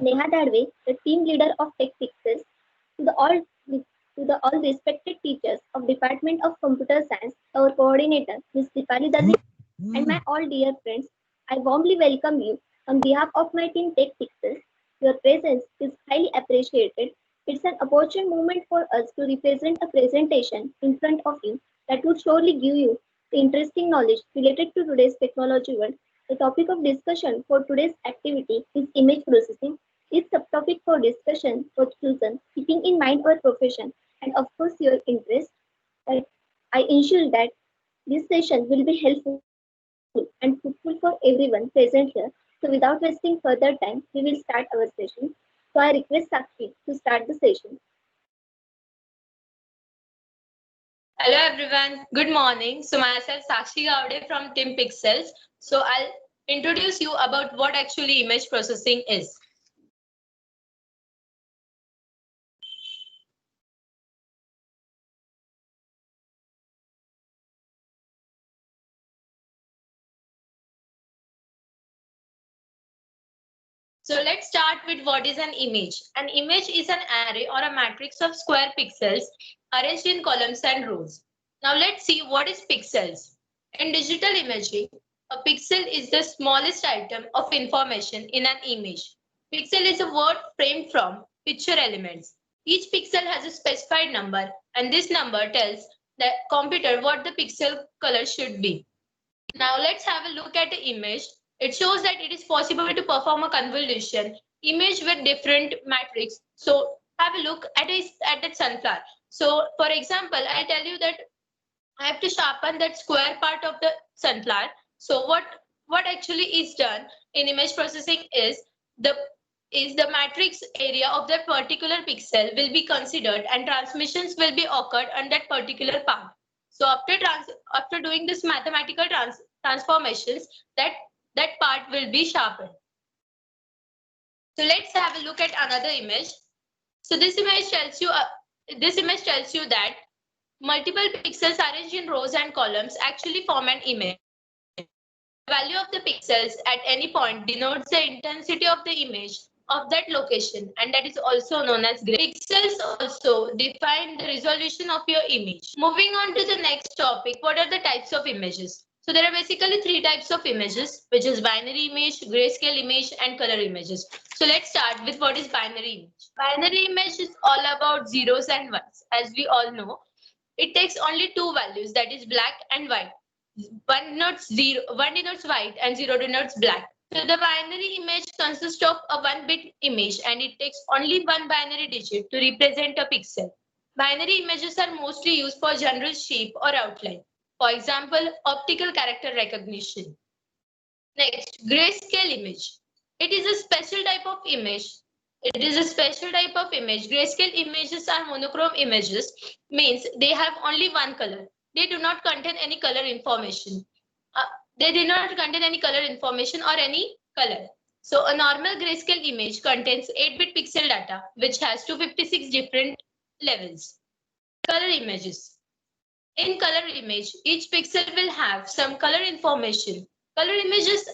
Neha Dadve, the team leader of Tech Fixes, to the all respected teachers of Department of Computer Science, our coordinator, Ms. Dipali Dadve, and my all dear friends, I warmly welcome you on behalf of my team Tech Fixes. Your presence is highly appreciated. It's an opportune moment for us to represent a presentation in front of you that would surely give you the interesting knowledge related to today's technology world. The topic of discussion for today's activity is image processing. This subtopic for discussion was chosen keeping in mind our profession and of course your interest. That I ensure that this session will be helpful and fruitful for everyone present here. So without wasting further time, we will start our session. So I request Sakshi to start the session. Hello everyone, good morning. So myself Sakshi Gowde from Team Pixels. So I'll introduce you about what actually image processing is. So let's start with what is an image. An image is an array or a matrix of square pixels arranged in columns and rows. Now let's see what is pixels. In digital imaging, a pixel is the smallest item of information in an image. Pixel is a word framed from picture elements. Each pixel has a specified number and this number tells the computer what the pixel color should be. Now let's have a look at the image. It shows that it is possible to perform a convolution image with different matrix. So have a look at that sunflower. So for example, I tell you that I have to sharpen that square part of the sunflower. So what actually is done in image processing the is the matrix area of that particular pixel will be considered and transmissions will be occurred on that particular part. So after doing this mathematical transformations, that part will be sharpened. So let's have a look at another image. So this image tells you that multiple pixels arranged in rows and columns actually form an image. The value of the pixels at any point denotes the intensity of the image of that location, and that is also known as gray. Pixels also define the resolution of your image. Moving on to the next topic, what are the types of images? So there are basically three types of images, which is binary image, grayscale image, and color images. So let's start with what is binary image. Binary image is all about zeros and ones. As we all know, it takes only two values, that is black and white. One denotes white and zero denotes black. So the binary image consists of a 1-bit image and it takes only one binary digit to represent a pixel. Binary images are mostly used for general shape or outline. For example, optical character recognition. Next, grayscale image. It is a special type of image. It is a special type of image. Grayscale images are monochrome images, means they have only one color. They do not contain any color information. Uh, they do not contain any color information or any color. So a normal grayscale image contains 8-bit pixel data, which has 256 different levels. Color images. In color image, each pixel will have some color information. Color images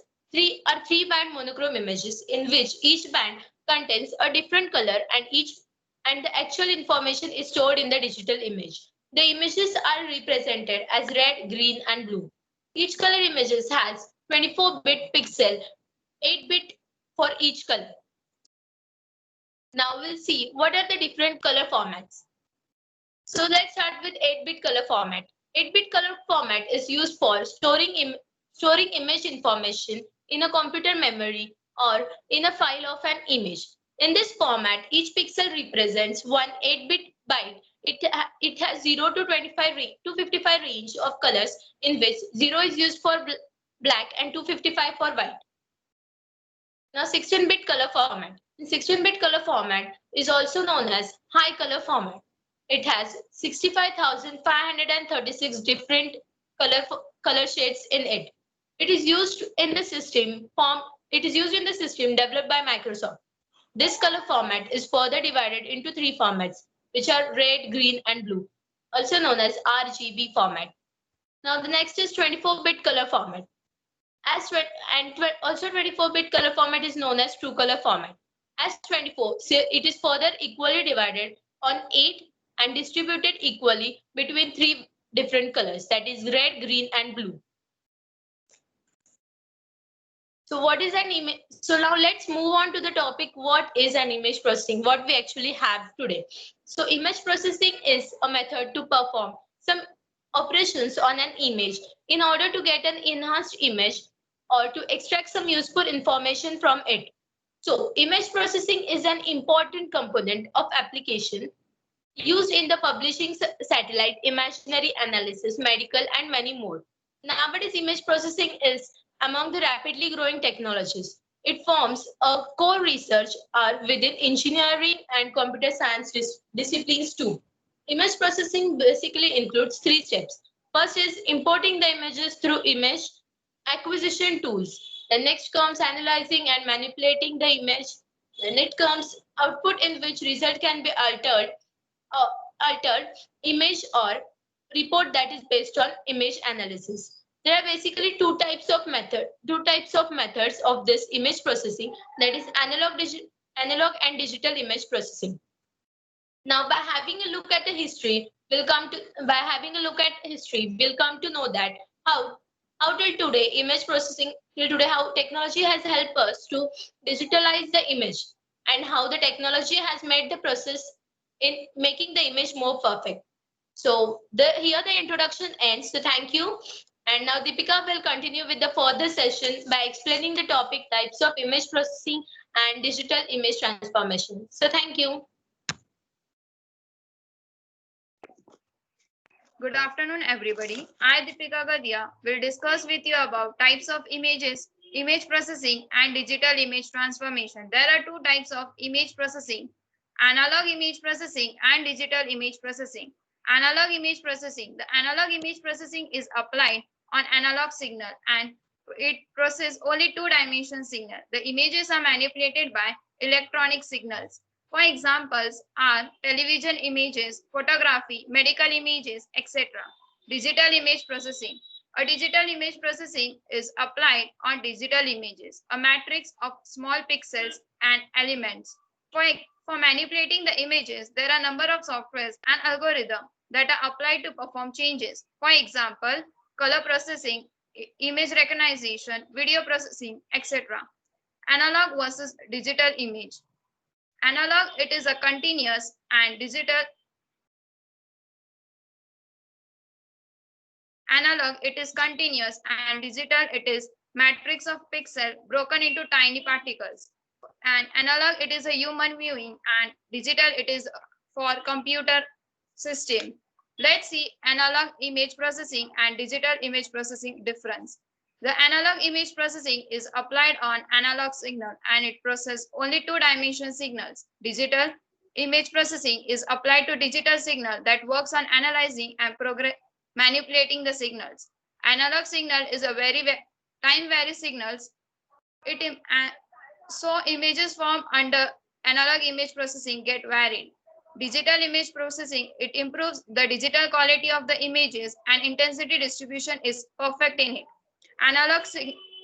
are three-band monochrome images in which each band contains a different color and the actual information is stored in the digital image. The images are represented as red, green, and blue. Each color images has 24-bit pixel, 8-bit for each color. Now we'll see what are the different color formats. So let's start with 8-bit color format. 8-bit color format is used for storing image information in a computer memory or in a file of an image. In this format, each pixel represents one 8-bit byte. It has 0 to 255 range of colors in which 0 is used for black and 255 for white. Now 16-bit color format. In 16-bit color format is also known as high color format. It has 65,536 different color shades in it. It is used in the system developed by Microsoft. This color format is further divided into three formats, which are red, green, and blue, also known as RGB format. Now the next is 24-bit color format. Also 24-bit color format is known as true color format. as 24. So it is further equally divided on 8 and distributed equally between 3 different colors, that is red, green and blue. So what is an image? So now let's move on to the topic, what is an image processing, what we actually have today. So image processing is a method to perform some operations on an image in order to get an enhanced image or to extract some useful information from it. So image processing is an important component of application used in the publishing satellite, imaginary analysis, medical, and many more. Nowadays, image processing is among the rapidly growing technologies. It forms a core research within engineering and computer science disciplines too. Image processing basically includes 3 steps. First is importing the images through image acquisition tools. The next comes analyzing and manipulating the image. Then it comes output in which result can be uh, altered image or report that is based on image analysis. There are basically two types of methods of this image processing, that is analog and digital image processing. Now, by having a look at history, we'll come to know that how how till today image processing till today how technology has helped us to digitalize the image and how the technology has made the process in making the image more perfect. So here the introduction ends. So thank you. And now Deepika will continue with the further session by explaining the topic types of image processing and digital image transformation. So thank you. Good afternoon, everybody. I, Deepika Gadia, will discuss with you about types of images, image processing, and digital image transformation. There are 2 types of image processing, analog image processing and digital image processing. Analog image processing. The analog image processing is applied on analog signal and it processes only 2-dimensional signal. The images are manipulated by electronic signals. For examples are television images, photography, medical images, etc. Digital image processing. A digital image processing is applied on digital images, a matrix of small pixels and elements. For manipulating the images, there are a number of softwares and algorithms that are applied to perform changes. For example, color processing, image recognition, video processing, etc. Analog versus digital image. Analog, it is a continuous, and digital, analog, it is continuous, and digital, it is matrix of pixel broken into tiny particles. And analog, it is a human viewing, and digital, it is for computer system. Let's see analog image processing and digital image processing difference. The analog image processing is applied on analog signal and it processes only 2-dimensional signals. Digital image processing is applied to digital signal that works on analyzing and manipulating the signals. Analog signal is a very time-varying signals. So images formed under analog image processing get varied. Digital image processing, it improves the digital quality of the images and intensity distribution is perfect in it. Analog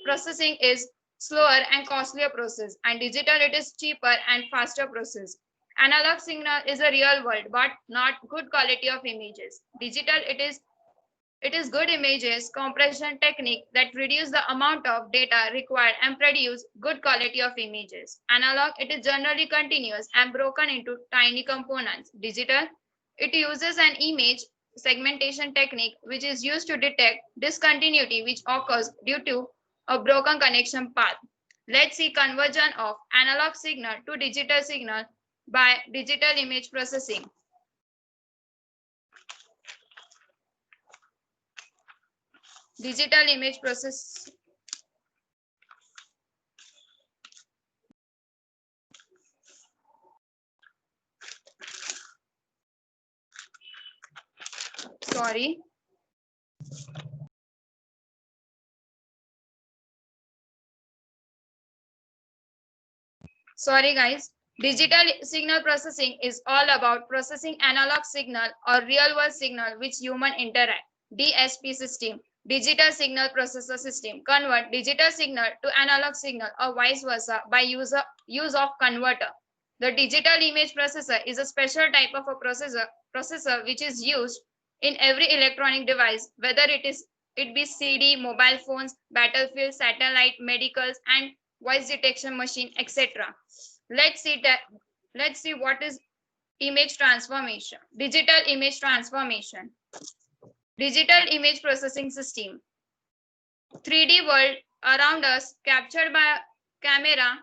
processing is slower and costlier process, and digital it is cheaper and faster process. Analog signal is a real world but not good quality of images. Digital it is good images compression technique that reduce the amount of data required and produce good quality of images. Analog it is generally continuous and broken into tiny components. Digital it uses an image segmentation technique which is used to detect discontinuity which occurs due to a broken connection path. Let's see conversion of analog signal to digital signal by digital image processing. Digital image process. Sorry. Sorry guys. Digital signal processing is all about processing analog signal or real world signal which human interact. DSP system. Digital signal processor system convert digital signal to analog signal or vice versa by use of converter. The digital image processor is a special type of a processor which is used in every electronic device, whether it be CD, mobile phones, battlefield, satellite, medicals, and voice detection machine, etc. Let's see what is image transformation. Digital image transformation. Digital image processing system. 3D world around us captured by camera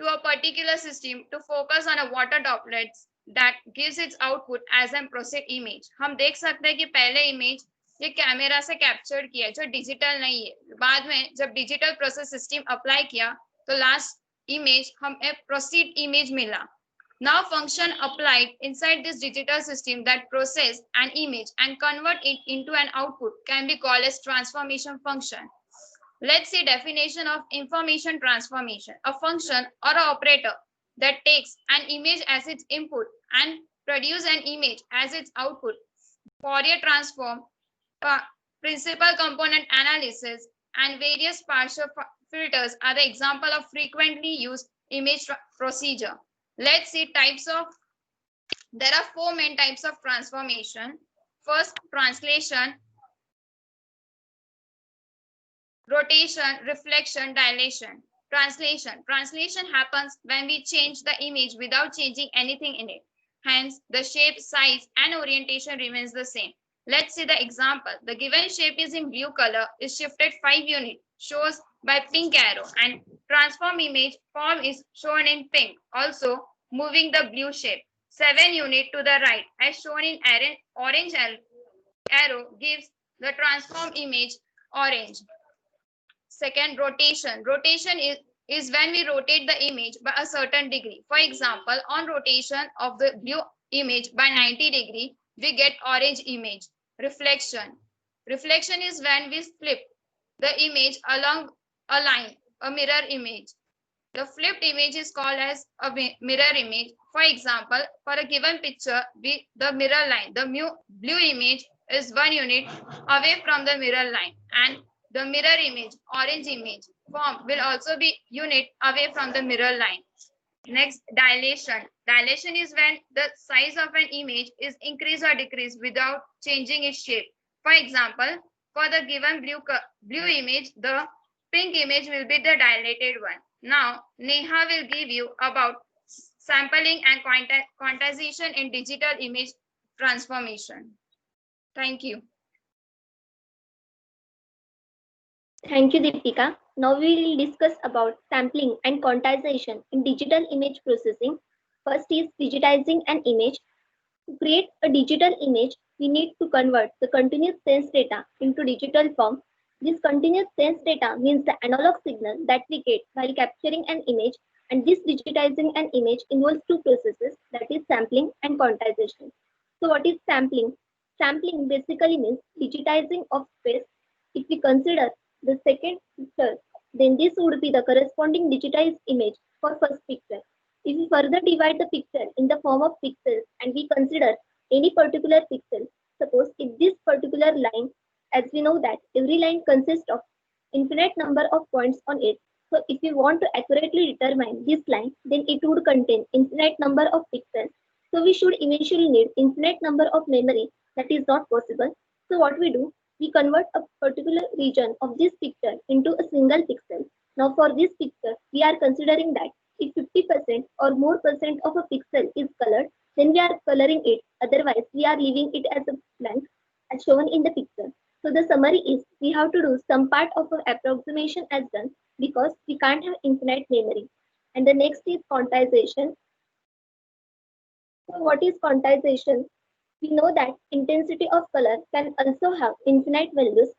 to a particular system to focus on a water droplets that gives its output as a processed image. हम देख सकते हैं कि पहले image ये camera से capture किया जो डिजिटल नहीं है. बाद में जब डिजिटल प्रोसेस सिस्टम अप्लाई किया तो लास्ट इमेज हमें प्रोसीड इमेज मिला. Now function applied inside this digital system that process an image and convert it into an output can be called as transformation function. Let's see definition of information transformation. A function or an operator that takes an image as its input and produce an image as its output. Fourier transform, principal component analysis, and various partial filters are the example of frequently used image procedure. Let's see types of, there are 4 main types of transformation. First, translation, rotation, reflection, dilation. Translation happens when we change the image without changing anything in it. Hence, the shape, size, and orientation remains the same. Let's see the example. The given shape is in blue color, is shifted 5 units, shows by pink arrow, and transform image form is shown in pink. Also, moving the blue shape 7 units to the right, as shown in orange arrow, gives the transform image orange. Second, rotation. Rotation is when we rotate the image by a certain degree. For example, on rotation of the blue image by 90 degree, we get orange image. Reflection. Reflection is when we flip the image along a line, a mirror image. The flipped image is called as a mirror image. For example, for a given picture, the mirror line, the blue image is 1 unit away from the mirror line, and the mirror image, orange image form will also be unit away from the mirror line. Next, dilation. Dilation is when the size of an image is increased or decreased without changing its shape. For example, for the given blue image, the pink image will be the dilated one. Now, Neha will give you about sampling and quantization in digital image transformation. Thank you. Thank you, Deepika. Now we will discuss about sampling and quantization in digital image processing. First is digitizing an image. To create a digital image, we need to convert the continuous sense data into digital form. This continuous sense data means the analog signal that we get while capturing an image, and this digitizing an image involves 2 processes, that is sampling and quantization. So what is sampling? Sampling basically means digitizing of space. If we consider the second picture, then this would be the corresponding digitized image for first picture. If we further divide the picture in the form of pixels and we consider any particular pixel, suppose if this particular line, as we know that every line consists of infinite number of points on it. So if we want to accurately determine this line, then it would contain infinite number of pixels. So we should eventually need infinite number of memory. That is not possible. So what we do, we convert a particular region of this picture into a single pixel. Now for this picture, we are considering that if 50% or more percent of a pixel is colored, then we are coloring it. Otherwise, we are leaving it as a blank as shown in the picture. So the summary is we have to do some part of our approximation as done because we can't have infinite memory. And the next is quantization. So what is quantization? We know that intensity of color can also have infinite values.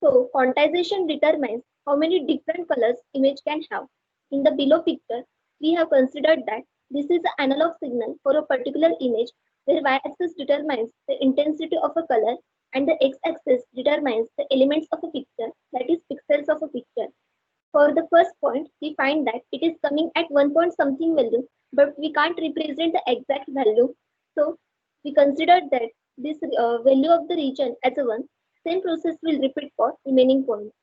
So quantization determines how many different colors image can have. In the below picture, we have considered that this is an analog signal for a particular image where y-axis determines the intensity of a color and the x-axis determines the elements of a picture, that is pixels of a picture. For the first point, we find that it is coming at 1 point something value, but we can't represent the exact value. So we considered that this value of the region as a 1, same process will repeat for remaining points.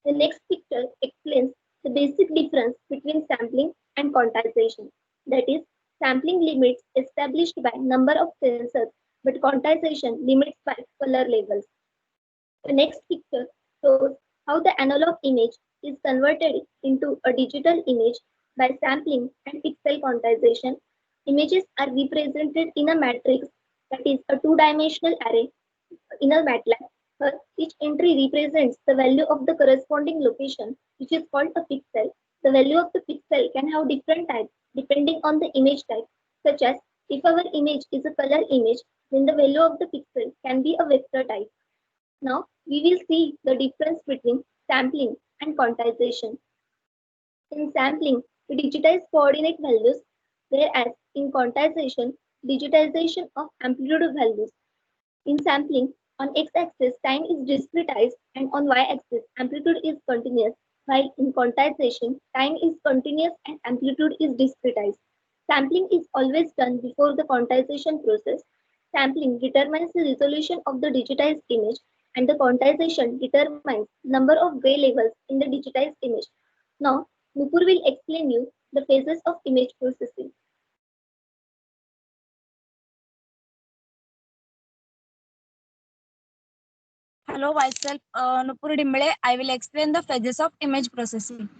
The next picture explains the basic difference between sampling and quantization. That is, sampling limits established by number of sensors, but quantization limits by color levels. The next picture shows how the analog image is converted into a digital image by sampling and pixel quantization. Images are represented in a matrix, that is a two-dimensional array in a MATLAB. Each entry represents the value of the corresponding location, which is called a pixel. The value of the pixel can have different types depending on the image type, such as if our image is a color image, then the value of the pixel can be a vector type. Now, we will see the difference between sampling and quantization. In sampling, we digitize coordinate values, whereas in quantization, digitization of amplitude values. In sampling, on x-axis, time is discretized and on y-axis, amplitude is continuous, while in quantization, time is continuous and amplitude is discretized. Sampling is always done before the quantization process. Sampling determines the resolution of the digitized image and the quantization determines number of gray levels in the digitized image. Now, Nupur will explain you the phases of image processing. Hello, myself Nupur Dimble. I will explain the phases of image processing.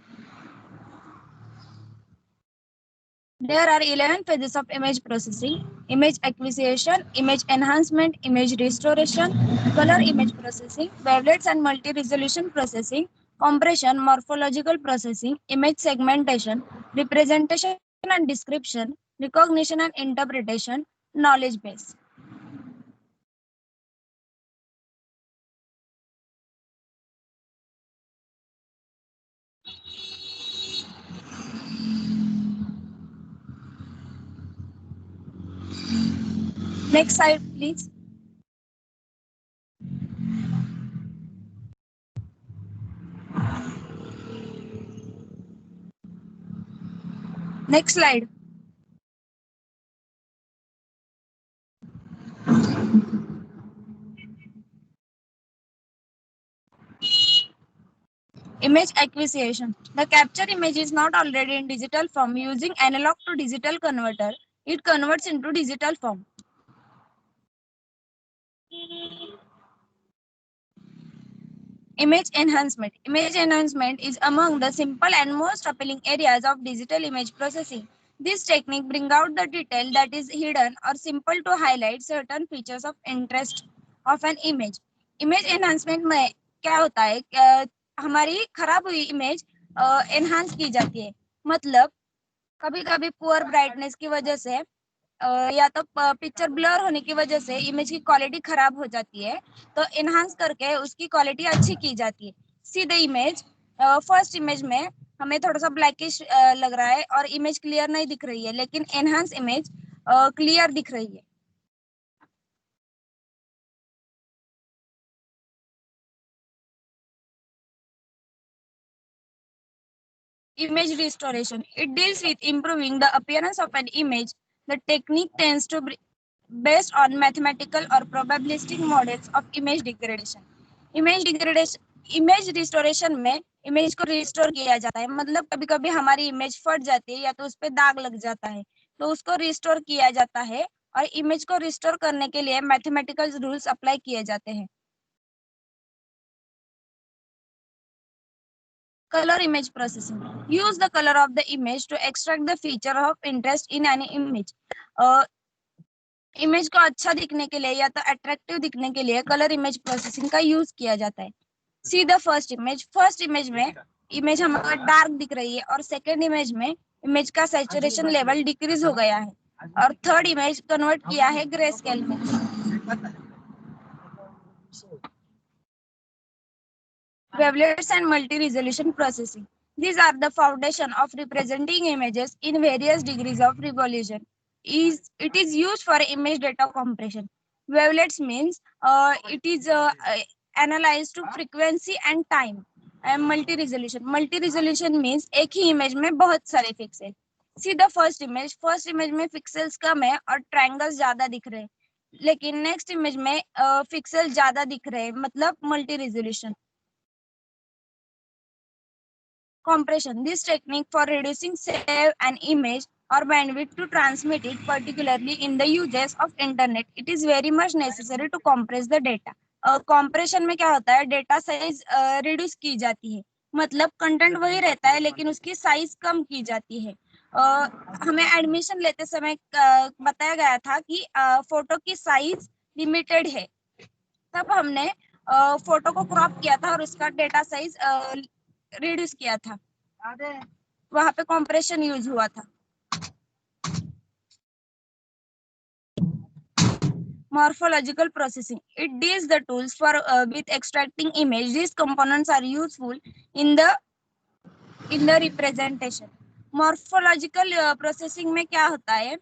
There are 11 phases of image processing: image acquisition, image enhancement, image restoration, color image processing, wavelets and multi-resolution processing, compression, morphological processing, image segmentation, representation and description, recognition and interpretation, knowledge base. Next slide, please. Next slide. Image acquisition. The captured image is not already in digital form. Using analog to digital converter, it converts into digital form. Image enhancement. Image enhancement is among the simple and most appealing areas of digital image processing. This technique brings out the detail that is hidden or simple to highlight certain features of interest of an image. Image enhancement में क्या होता है? हमारी खराब हुई image enhance की जाती है. मतलब कभी कभी पुअर ब्राइटनेस की वजह से या तो पिक्चर ब्लर होने की वजह से इमेज की क्वालिटी खराब हो जाती है, तो एनहांस करके उसकी क्वालिटी अच्छी की जाती है. See the image. First image में हमें थोड़ा सा ब्लैकिश लग रहा है और इमेज क्लियर नहीं दिख रही है, लेकिन एनहांस इमेज क्लियर दिख रही है. Image restoration. It deals with improving the appearance of an image. The technique tends to be based on mathematical or probabilistic models of image degradation. Image restoration में image को restore किया जाता है. मतलब कभी कभी हमारी इमेज फट जाती है या तो उस पर दाग लग जाता है, तो उसको रिस्टोर किया जाता है और इमेज को रिस्टोर करने के लिए मैथमेटिकल रूल्स अप्लाई किए जाते हैं. Color image processing. Use the color of the image to extract the feature of interest in an image. Image को अच्छा दिखने के लिए या तो अट्रैक्टिव दिखने के लिए कलर इमेज प्रोसेसिंग का यूज किया जाता है. See the first image. First image में इमेज हमारा डार्क दिख रही है और सेकेंड इमेज में इमेज का सैचुरेशन लेवल डिक्रीज हो गया है और थर्ड इमेज कन्वर्ट किया है ग्रे स्केल में. Wavelets and multi-resolution processing. These are the foundation of representing images in various degrees of resolution. It is used for image data compression. Wavelets means it is analyzed to frequency and time. And multi-resolution. Multi-resolution means एक ही image में बहुत सारे pixels. See the first image. First image में pixels कम है और triangles ज्यादा दिख रहे हैं. लेकिन नेक्स्ट इमेज में पिक्सल ज्यादा दिख रहे हैं, मतलब multi resolution. Compression. This technique for reducing save an image or bandwidth to transmit it, particularly in the uses of internet, it is very much necessary to compress the data. Compression में क्या होता है, data size reduce की जाती है, मतलब content वही रहता है लेकिन उसकी साइज कम की जाती है। हमें एडमिशन लेते समय बताया गया था कि फोटो की साइज लिमिटेड है, तब हमने फोटो को क्रॉप किया था और उसका डेटा साइज रिड्यूस किया था, वहां पे कॉम्प्रेशन यूज हुआ था। Morphological processing. It deals the tools for with extracting image. These components are useful in the representation. Morphological processing में क्या होता है?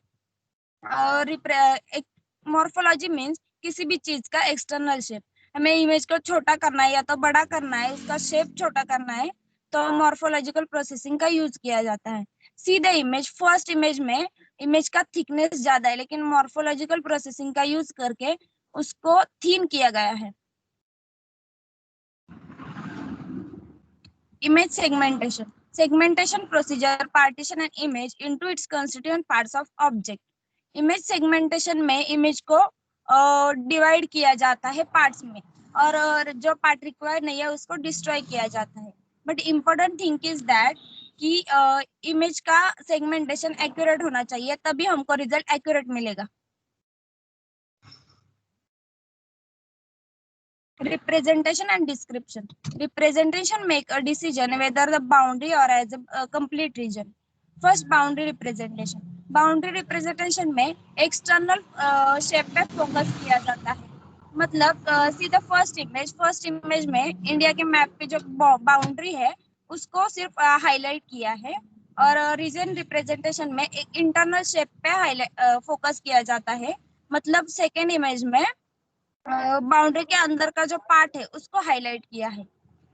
मॉर्फोलॉजी मीन्स किसी भी चीज का एक्सटर्नल शेप। हमें इमेज को छोटा करना है या तो बड़ा करना है, उसका शेप छोटा करना है, तो मॉर्फोलॉजिकल प्रोसेसिंग का यूज किया जाता है। See the image, first image में इमेज का थिकनेस ज्यादा है, लेकिन मॉर्फोलॉजिकल प्रोसेसिंग का यूज करके उसको थीन किया गया है। Image segmentation. Segmentation procedure partition an image into its constituent parts of object. Image segmentation में image को डिवाइड किया जाता है पार्ट्स में, और जो पार्ट रिक्वायर्ड नहीं है उसको डिस्ट्रॉय किया जाता है। But important thing is that कि इमेज का सेगमेंटेशन एक्यूरेट होना चाहिए, तभी हमको रिजल्ट एक्यूरेट मिलेगा। Representation and description. Representation make a decision whether the boundary or as a complete region. First, boundary representation. Boundary representation में external shape पे focus किया जाता है, मतलब सी द फर्स्ट इमेज में इंडिया के मैप पे जो बाउंड्री है उसको सिर्फ हाईलाइट किया है, और रीजन रिप्रेजेंटेशन में एक इंटरनल शेप पे फोकस किया जाता है, मतलब सेकेंड इमेज में बाउंड्री के अंदर का जो पार्ट है उसको हाईलाइट किया है।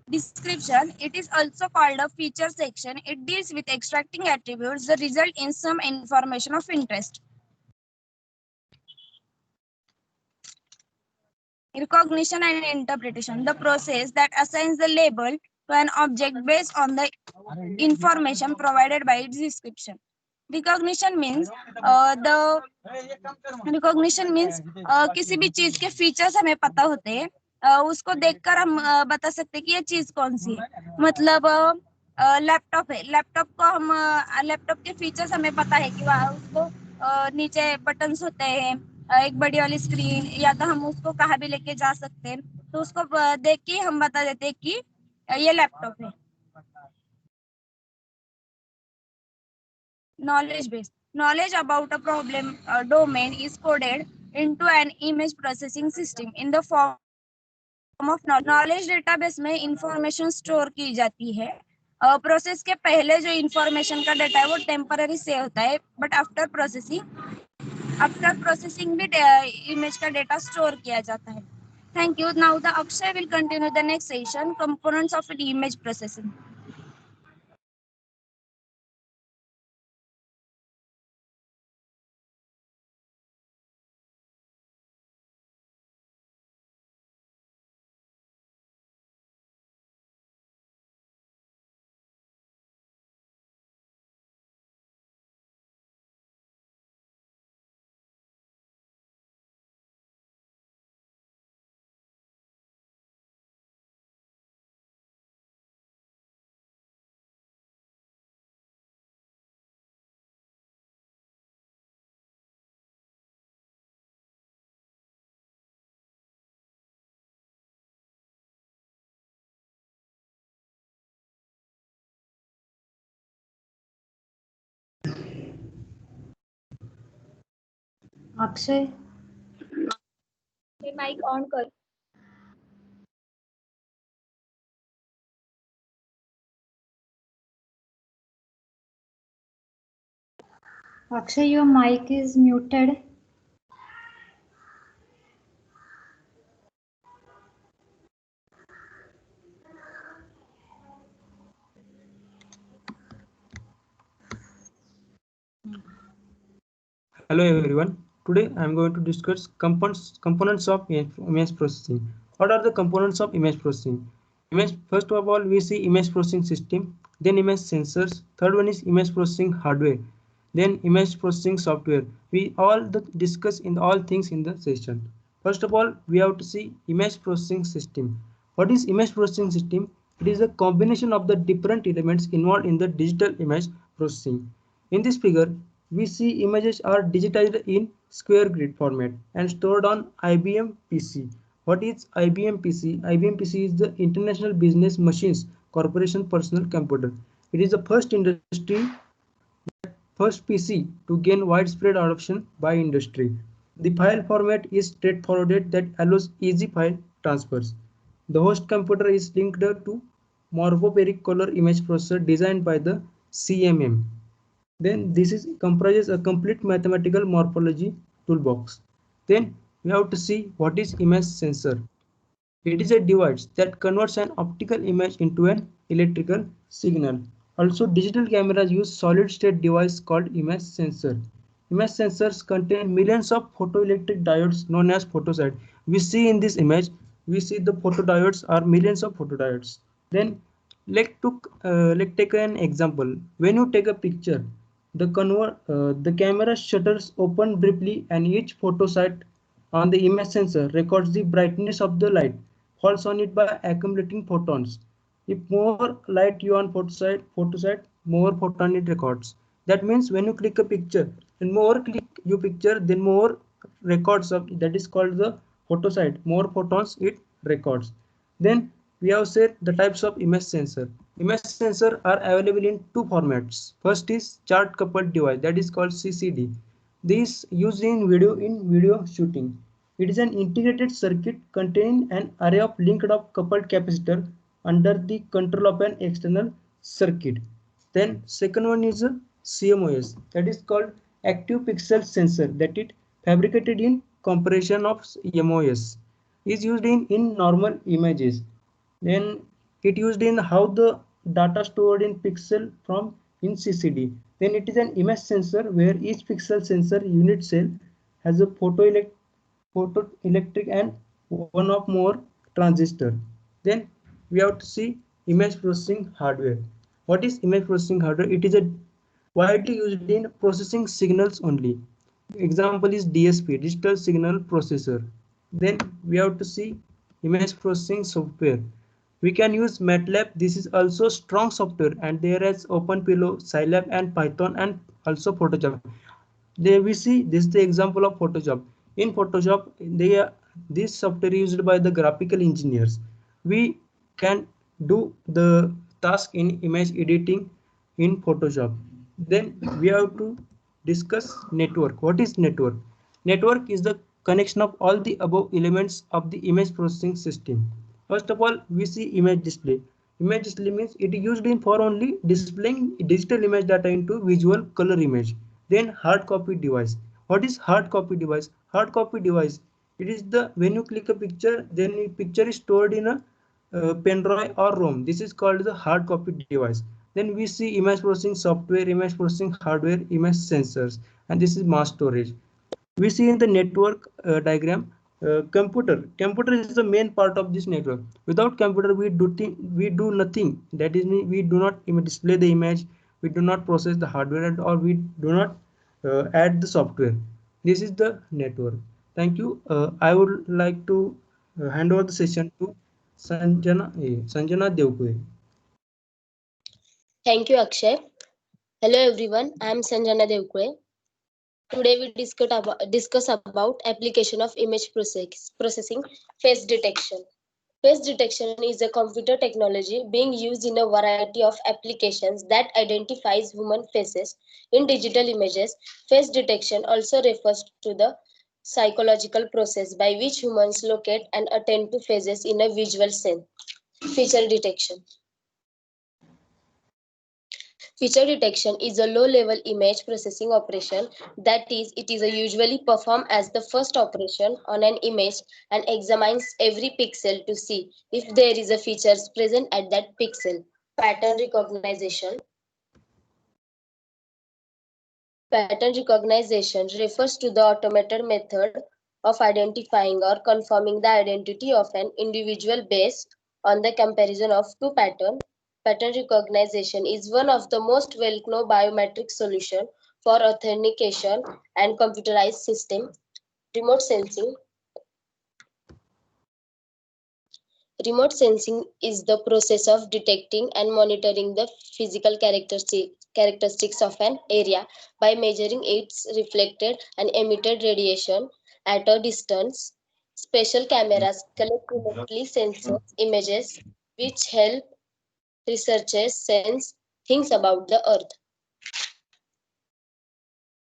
Description. It is also called a feature section. It deals with extracting attributes that result in some information of interest. Recognition and interpretation. The process that assigns the label to an object based on the information provided by its description. Recognition means किसी भी चीज के features हमें पता होते हैं, उसको देखकर हम बता सकते हैं कि ये चीज कौन सी है। मतलब लैपटॉप है, लैपटॉप के फीचर्स हमें पता है कि वहाँ उसको नीचे बटन्स होते हैं, एक बड़ी वाली स्क्रीन, या तो हम उसको कहाँ भी लेके जा सकते हैं, तो उसको देख के हम बता देते हैं कि ये लैपटॉप है। Knowledge base. Knowledge about a problem domain is coded into an image processing system in the form of knowledge database में इंफॉर्मेशन स्टोर की जाती है। प्रोसेस के पहले जो इंफॉर्मेशन का डाटा है वो टेम्पररी सेव होता है, बट आफ्टर प्रोसेसिंग भी इमेज का डेटा स्टोर किया जाता है। Thank you. Now the Akshay will continue the next session, components of image processing. Akshay mic on कर। Akshay, your mic is muted. Hello everyone. Today I am going to discuss components of image processing. What are the components of image processing? Image, first of all, we see image processing system, then image sensors. Third one is image processing hardware, then image processing software. We all discuss in all things in the session. First of all, we have to see image processing system. What is image processing system? It is a combination of the different elements involved in the digital image processing. In this figure, we see images are digitized in square grid format and stored on IBM PC. What is IBM PC? IBM PC is the International Business Machines Corporation personal computer. It is the first PC to gain widespread adoption by industry. The file format is straightforward that allows easy file transfers. The host computer is linked to morphoperic color image processor designed by the CMM. Then this is comprises a complete mathematical morphology toolbox. Then we have to see what is image sensor. It is a device that converts an optical image into an electrical signal. Also, digital cameras use solid-state device called image sensor. Image sensors contain millions of photoelectric diodes known as photosite. We see in this image, we see the photodiodes are millions of photodiodes. Then let's take an example. When you take a picture, the camera shutters open briefly and each photosite on the image sensor records the brightness of the light falls on it by accumulating photons. If more light you on photosite, more photon it records. That means when you click a picture, and more click you picture, then more records of that is called the photosite. More photons it records. Then we have said the types of image sensor. Image sensor are available in two formats. First is chart coupled device, that is called CCD. This used in video shooting. It is an integrated circuit containing an array of linked up coupled capacitor under the control of an external circuit. Then second one is a CMOS, that is called active pixel sensor, that it fabricated in comparison of MOS is used in normal images. Then it used in how the data stored in pixel from in CCD. Then it is an image sensor where each pixel sensor unit cell has a photoelectric and one of more transistor. Then we have to see image processing hardware. What is image processing hardware? It is a widely used in processing signals only. Example is DSP, digital signal processor. Then we have to see image processing software. We can use MATLAB. This is also strong software, and there is OpenPillow, Scilab, and Python, and also Photoshop. There we see this is the example of Photoshop. In Photoshop, this software used by the graphical engineers. We can do the task in image editing in Photoshop. Then we have to discuss network. What is network? Network is the connection of all the above elements of the image processing system. First of all, we see image display. Image display means it is used in for only displaying digital image data into visual color image. Then hard copy device. What is hard copy device? Hard copy device. It is the when you click a picture, then the picture is stored in a pen drive or ROM. This is called the hard copy device. Then we see image processing software, image processing hardware, image sensors, and this is mass storage. We see in the network diagram computer is the main part of this network. Without computer we do nothing. That is, we do not even display the image, we do not process the hardware, and or we do not add the software. This is the network. Thank you. I would like to hand over the session to Sanjana Devkure. Thank you, Akshay. Hello, everyone. I am Sanjana Devkure. Today we discuss about application of image processing, face detection. Face detection is a computer technology being used in a variety of applications that identifies human faces in digital images. Face detection also refers to the psychological process by which humans locate and attend to faces in a visual sense. Feature detection. Feature detection is a low-level image processing operation. That is, it is usually performed as the first operation on an image and examines every pixel to see if there is a features present at that pixel. Pattern recognition. Pattern recognition refers to the automated method of identifying or confirming the identity of an individual based on the comparison of two patterns. Pattern recognition is one of the most well-known biometric solutions for authentication and computerized system. Remote sensing. Remote sensing is the process of detecting and monitoring the physical characteristics of an area by measuring its reflected and emitted radiation at a distance. Special cameras collect remotely sensor images which help researchers sense things about the earth.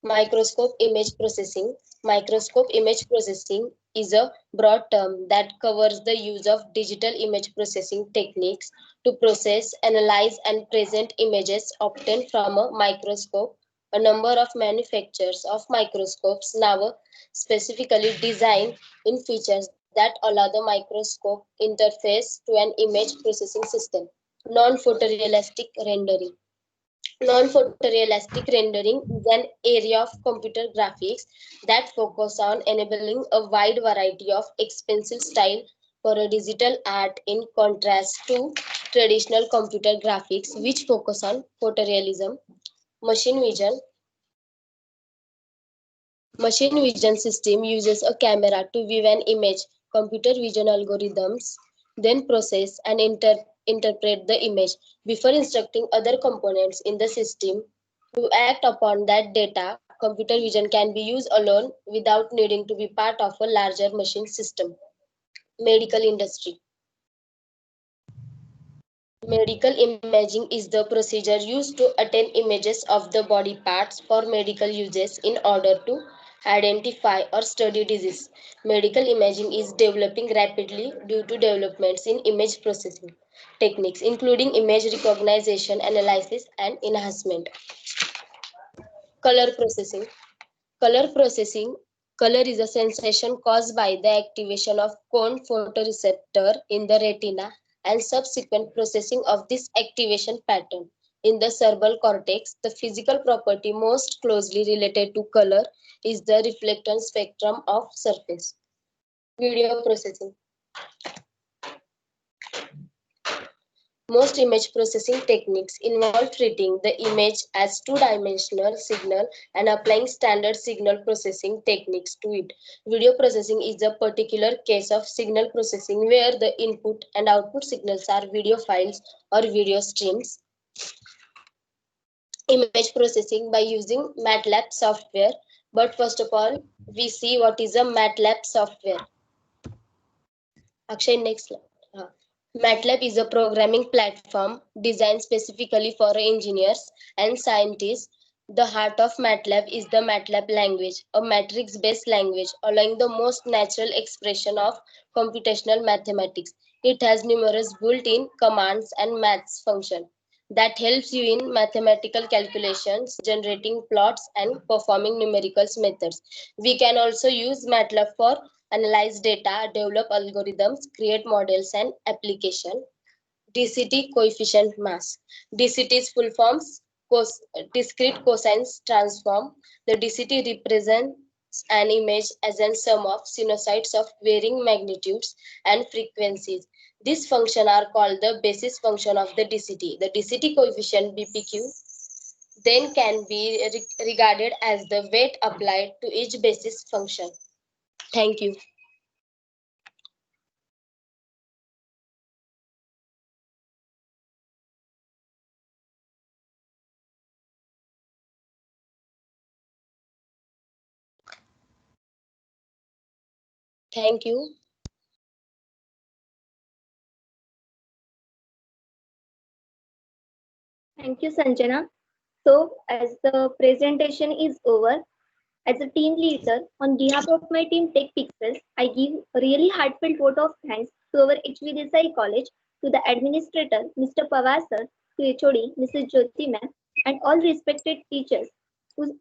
Microscope image processing. Microscope image processing is a broad term that covers the use of digital image processing techniques to process, analyze, and present images obtained from a microscope. A number of manufacturers of microscopes now specifically design in features that allow the microscope interface to an image processing system. Non-photorealistic rendering. Non-photorealistic rendering is an area of computer graphics that focus on enabling a wide variety of expensive style for a digital art in contrast to traditional computer graphics which focus on photorealism. Machine vision. Machine vision system uses a camera to view an image. Computer vision algorithms then process and interpret the image before instructing other components in the system to act upon that data. Computer vision can be used alone without needing to be part of a larger machine system. Medical industry. Medical imaging is the procedure used to obtain images of the body parts for medical uses in order to identify or study disease. Medical imaging is developing rapidly due to developments in image processing techniques, including image recognition, analysis, and enhancement. Color processing. Color processing. Color is a sensation caused by the activation of cone photoreceptor in the retina and subsequent processing of this activation pattern in the cerebral cortex. The physical property most closely related to color is the reflectance spectrum of surface. Video processing. Most image processing techniques involve treating the image as two-dimensional signal and applying standard signal processing techniques to it. Video processing is a particular case of signal processing where the input and output signals are video files or video streams. Image processing by using MATLAB software. But first of all, we see what is a MATLAB software. Akshay, next slide. MATLAB is a programming platform designed specifically for engineers and scientists. The heart of MATLAB is the MATLAB language, a matrix-based language allowing the most natural expression of computational mathematics. It has numerous built-in commands and maths functions that helps you in mathematical calculations, generating plots, and performing numerical methods. We can also use MATLAB for analyze data, develop algorithms, create models and application. DCT coefficient mass. DCT's full forms discrete cosine transform. The DCT represents an image as a sum of sinusoids of varying magnitudes and frequencies. These functions are called the basis function of the DCT. The DCT coefficient BPQ then can be regarded as the weight applied to each basis function. Thank you. Thank you. Thank you, Sanjana. So, as the presentation is over, as a team leader, on behalf of my team Tech Pixels, I give a really heartfelt vote of thanks to our HV Desai College, to the administrator, Mr. Pawar sir, to HOD, Mrs. Jyoti ma'am, and all respected teachers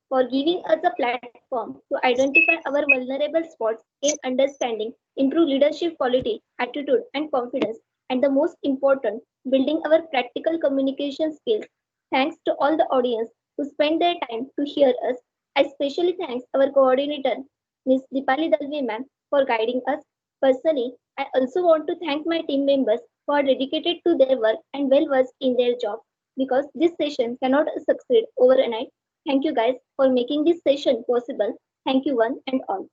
for giving us a platform to identify our vulnerable spots in understanding, improve leadership quality, attitude, and confidence, and the most important, building our practical communication skills. Thanks to all the audience who spent their time to hear us. I especially thank our coordinator, Ms. Dipali Dalvi ma'am, for guiding us. Personally, I also want to thank my team members who are dedicated to their work and well versed in their job because this session cannot succeed overnight. Thank you guys for making this session possible. Thank you one and all.